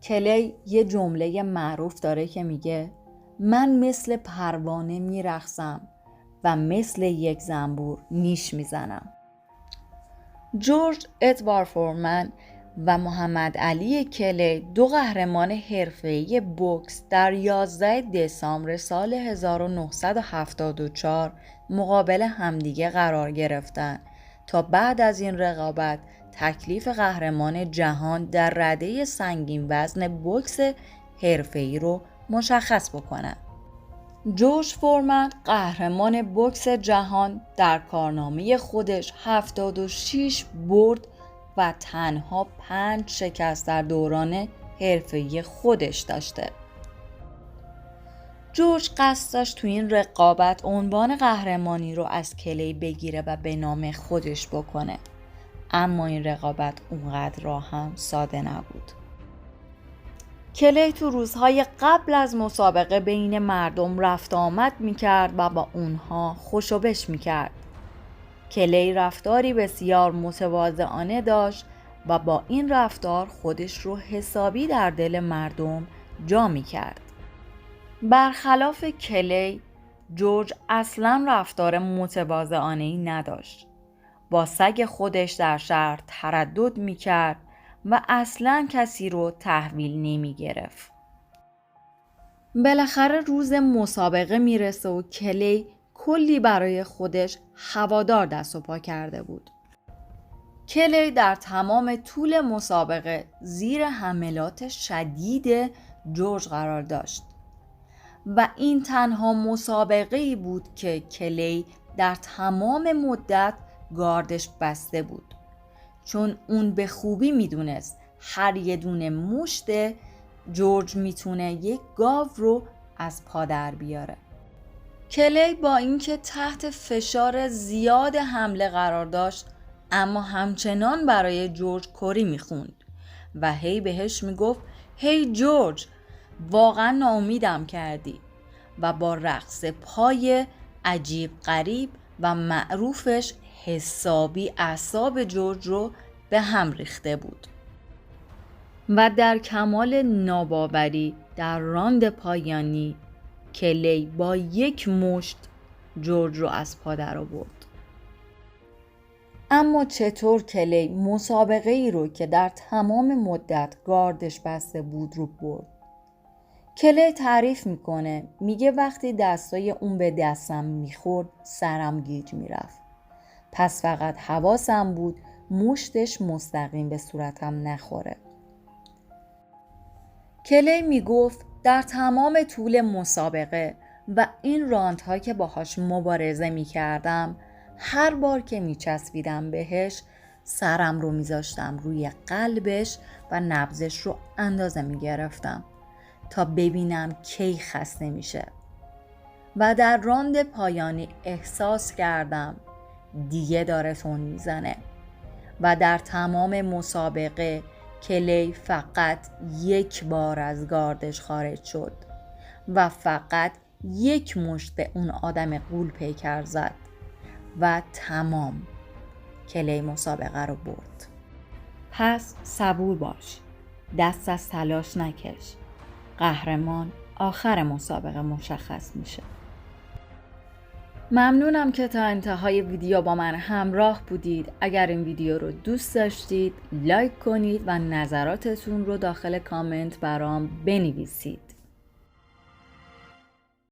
کلی یه جمله معروف داره که میگه من مثل پروانه میرقصم و مثل یک زنبور نیش میزنم. جورج ادوارد فورمن و محمد علی کلی 2 قهرمان حرفه‌ای بوکس در 11 دسامبر سال 1974 مقابل همدیگه قرار گرفتند تا بعد از این رقابت تکلیف قهرمان جهان در رده سنگین وزن بوکس حرفه‌ای رو مشخص بکنند. جورج فورمن قهرمان بوکس جهان در کارنامه خودش 76 برد و تنها 5 شکست در دوران حرفه‌ای خودش داشته. جورج قصد داشت تو این رقابت عنوان قهرمانی رو از کلی بگیره و به نام خودش بکنه، اما این رقابت اونقدر راه هم ساده نبود. کلی تو روزهای قبل از مسابقه بین مردم رفت آمد میکرد و با اونها خوش و بش میکرد. کلی رفتاری بسیار متواضعانه داشت و با این رفتار خودش رو حسابی در دل مردم جا میکرد. برخلاف کلی، جورج اصلا رفتار متواضعانه‌ای نداشت. با سگ خودش در شهر تردد میکرد و اصلا کسی رو تحویل نمی گرفت. بالاخره روز مسابقه میرسه و کلی کلی برای خودش هوادار دست و پا کرده بود. کلی در تمام طول مسابقه زیر حملات شدید جورج قرار داشت و این تنها مسابقه‌ای بود که کلی در تمام مدت گاردش بسته بود، چون اون به خوبی میدونست هر یه دونه مشت جورج میتونه یک گاو رو از پا در بیاره. کلی با اینکه تحت فشار زیاد حمله قرار داشت، اما همچنان برای جورج کری میخوند و هی بهش میگفت هی جورج، واقعا ناامیدم کردی، و با رقص پای عجیب غریب و معروفش حسابی اعصاب جورج رو به هم ریخته بود و در کمال ناباوری در راند پایانی کلی با یک مشت جورج رو از پا در آورد. اما چطور کلی مسابقه ای رو که در تمام مدت گاردش بسته بود رو برد؟ کلی تعریف میکنه، میگه وقتی دستای اون به دستم میخورد سرم گیج میرفت، پس فقط حواسم بود مشتش مستقیم به صورتم نخوره. کلی میگفت در تمام طول مسابقه و این راندها که باهاش مبارزه میکردم، هر بار که میچسبیدم بهش سرم رو میذاشتم روی قلبش و نبضش رو اندازه میگرفتم تا ببینم کی خسته میشه و در راند پایانی احساس کردم دیگه داره تون میزنه و در تمام مسابقه کلی فقط یک بار از گاردش خارج شد و فقط یک مشت به اون آدم غول پیکر زد و تمام. کلی مسابقه رو برد. پس صبور باش، دست از تلاش نکش، قهرمان آخر مسابقه مشخص میشه. ممنونم که تا انتهای ویدیو با من همراه بودید. اگر این ویدیو رو دوست داشتید لایک کنید و نظراتتون رو داخل کامنت برام بنویسید.